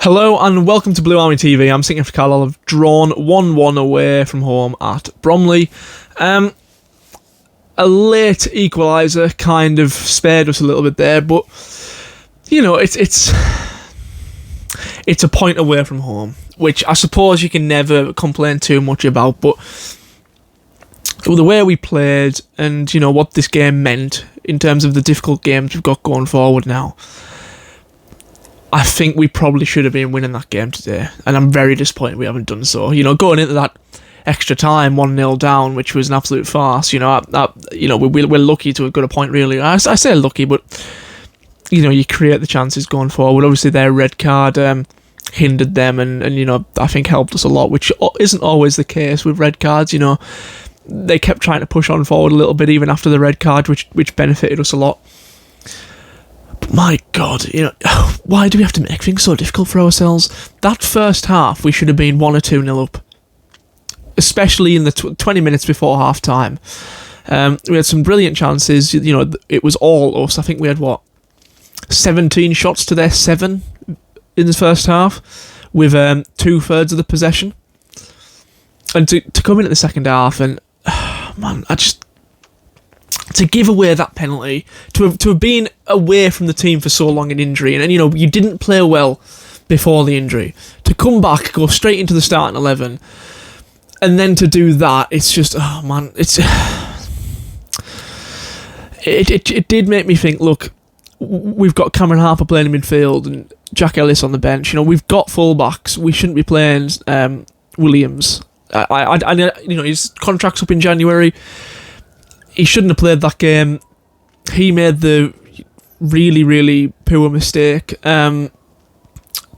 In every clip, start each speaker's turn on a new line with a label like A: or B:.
A: Hello and welcome to Blue Army TV. I'm sitting for Carlisle. I've drawn 1-1 away from home at Bromley. A late equaliser kind of spared us a little bit there, but you know it's a point away from home, which I suppose you can never complain too much about. But the way we played and what this game meant in terms of the difficult games we've got going forward now, I think we probably should have been winning that game today, and I'm very disappointed we haven't done so. Going into that extra time, 1-0 down, which was an absolute farce. We're lucky to have got a point, really. I say lucky, but you create the chances going forward. Obviously, their red card hindered them, and I think helped us a lot, which isn't always the case with red cards. They kept trying to push on forward a little bit even after the red card, which benefited us a lot. My God, why do we have to make things so difficult for ourselves? That first half, we should have been 1 or 2-0 up, especially in the 20 minutes before half time. We had some brilliant chances. It was all us. I think we had 17 shots to their 7 in the first half, with 2/3 of the possession. And to come in at the second half and to give away that penalty, to have been away from the team for so long in injury, and you didn't play well before the injury, to come back, go straight into the starting 11, and then to do that, it's just, it did make me think, look, we've got Cameron Harper playing in midfield and Jack Ellis on the bench. We've got fullbacks. We shouldn't be playing Williams. His contract's up in January. He shouldn't have played that game. He made the really, really poor mistake to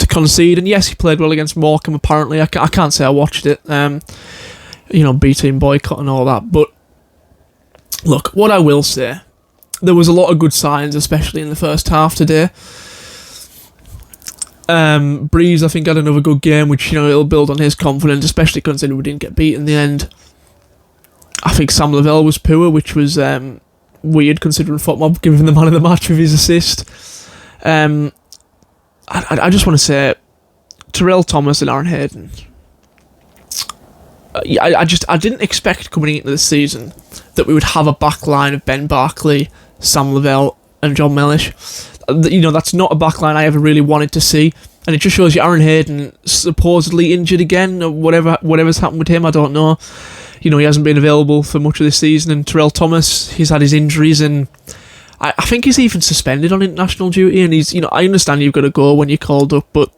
A: concede. And yes, he played well against Morecambe, apparently. I can't say I watched it. B-team boycott and all that. But look, what I will say, there was a lot of good signs, especially in the first half today. Breeze, I think, had another good game, which, it'll build on his confidence, especially considering we didn't get beat in the end. I think Sam Lavelle was poor, which was weird considering FotMob giving the man of the match with his assist. I just want to say, Terrell Thomas and Aaron Hayden. I didn't expect coming into the season that we would have a back line of Ben Barkley, Sam Lavelle and John Mellish. That's not a back line I ever really wanted to see. And it just shows you Aaron Hayden supposedly injured again, or whatever's happened with him, I don't know. He hasn't been available for much of this season. And Terrell Thomas, he's had his injuries, and I think he's even suspended on international duty. And he's, I understand you've got to go when you're called up, but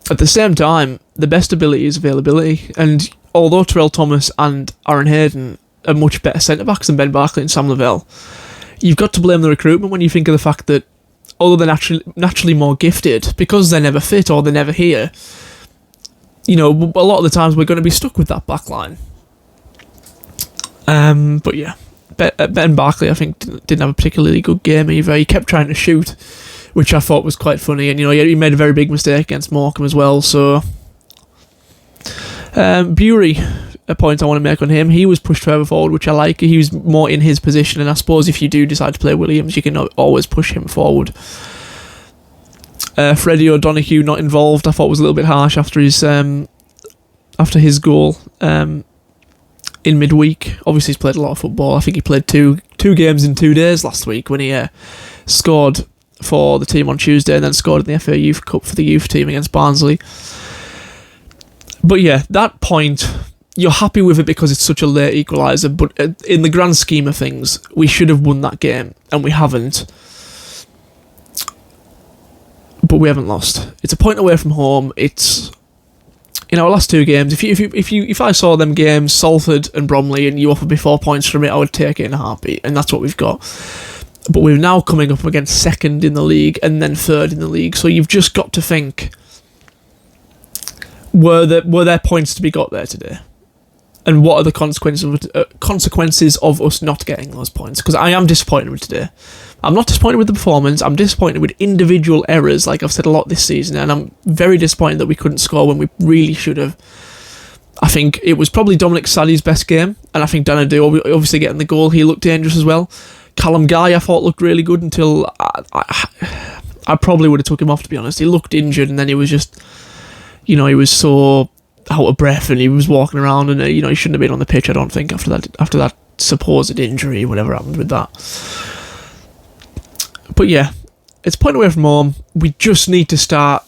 A: at the same time, the best ability is availability. And although Terrell Thomas and Aaron Hayden are much better centre-backs than Ben Barkley and Sam Lavelle, you've got to blame the recruitment when you think of the fact that, although they're naturally more gifted, because they're never fit or they're never here, a lot of the times we're going to be stuck with that back line. But yeah, Ben Barkley, I think, didn't have a particularly good game either. He kept trying to shoot, which I thought was quite funny, and he made a very big mistake against Morecambe as well. So Bury, a point I want to make on him, he was pushed further forward, which I like. He was more in his position, and I suppose if you do decide to play Williams, you can always push him forward. Freddie O'Donoghue not involved, I thought was a little bit harsh after his goal in midweek. Obviously he's played a lot of football. I think he played two games in 2 days last week when he scored for the team on Tuesday and then scored in the FA Youth Cup for the youth team against Barnsley. But yeah, that point, you're happy with it because it's such a late equaliser, but in the grand scheme of things, we should have won that game, and we haven't. But we haven't lost. It's a point away from home. It's, our last 2 games. If I saw them games, Salford and Bromley, and you offered me 4 points from it, I would take it in a heartbeat, and that's what we've got. But we're now coming up against 2nd in the league and then 3rd in the league, so you've just got to think, were there points to be got there today? And what are the consequences of us not getting those points? Because I am disappointed with today. I'm not disappointed with the performance. I'm disappointed with individual errors, like I've said a lot this season, and I'm very disappointed that we couldn't score when we really should have. I think it was probably Dominic Sally's best game, and I think Danadu, obviously getting the goal, he looked dangerous as well. Callum Guy, I thought, looked really good until I probably would have took him off, to be honest. He looked injured, and then he was just, he was so out of breath, and he was walking around, and he shouldn't have been on the pitch, I don't think, after that supposed injury, whatever happened with that. But yeah, it's a point away from home. We just need to start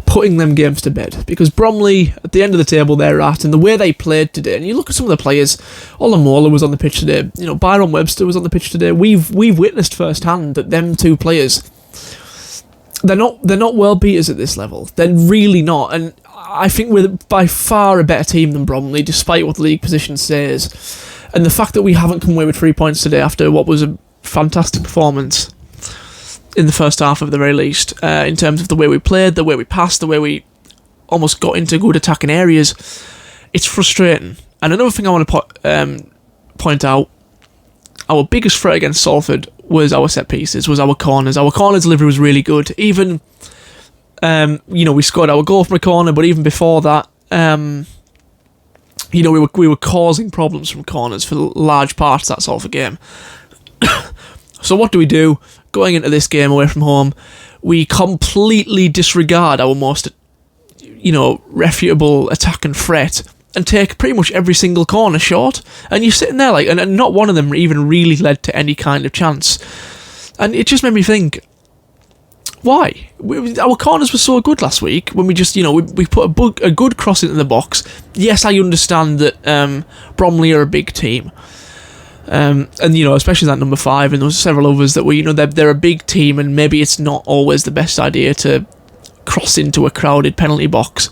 A: putting them games to bed, because Bromley, at the end of the table they're at, and the way they played today, and you look at some of the players, Olamola was on the pitch today, Byron Webster was on the pitch today. We've witnessed firsthand that them two players, they're not world beaters at this level. They're really not, and I think we're by far a better team than Bromley, despite what the league position says. And the fact that we haven't come away with 3 points today after what was a fantastic performance in the first half, at the very least, in terms of the way we played, the way we passed, the way we almost got into good attacking areas, it's frustrating. And another thing I want to point out, our biggest threat against Salford was our set pieces, was our corners. Our corner delivery was really good. Even, we scored our goal from a corner, but even before that, we were causing problems from corners for large parts of that Salford game. So what do? Going into this game away from home, we completely disregard our most, reputable attack and threat, and take pretty much every single corner short. And you're sitting there and not one of them even really led to any kind of chance. And it just made me think, why? Our corners were so good last week when we just, we put a good cross into the box. Yes, I understand that Bromley are a big team. And especially that number 5, and there was several others that were, they're a big team, and maybe it's not always the best idea to cross into a crowded penalty box.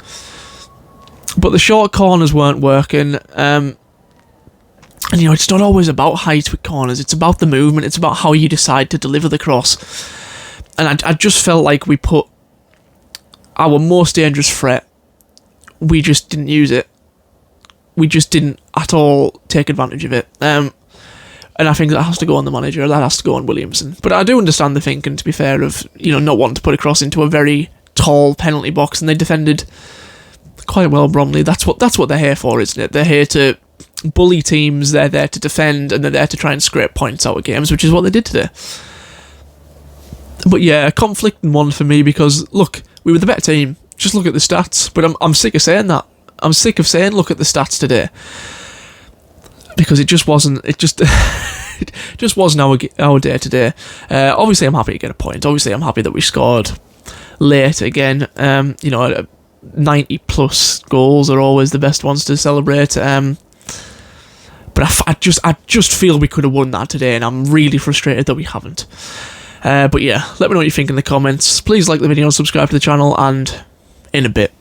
A: But the short corners weren't working, and it's not always about height with corners. It's about the movement. It's about how you decide to deliver the cross. And I just felt like we put our most dangerous threat, we just didn't use it. We just didn't at all take advantage of it. And I think that has to go on the manager, that has to go on Williamson. But I do understand the thinking, to be fair, of, not wanting to put a cross into a very tall penalty box, and they defended quite well, Bromley. That's what they're here for, isn't it? They're here to bully teams, they're there to defend, and they're there to try and scrape points out of games, which is what they did today. But yeah, a conflicting one for me, because, look, we were the better team. Just look at the stats. But I'm sick of saying that. I'm sick of saying, look at the stats today. Because it just wasn't, it just wasn't our day today. Obviously, I'm happy to get a point. Obviously, I'm happy that we scored late again. 90 plus goals are always the best ones to celebrate. But I just feel we could have won that today, and I'm really frustrated that we haven't. But yeah, let me know what you think in the comments. Please like the video, subscribe to the channel, and in a bit.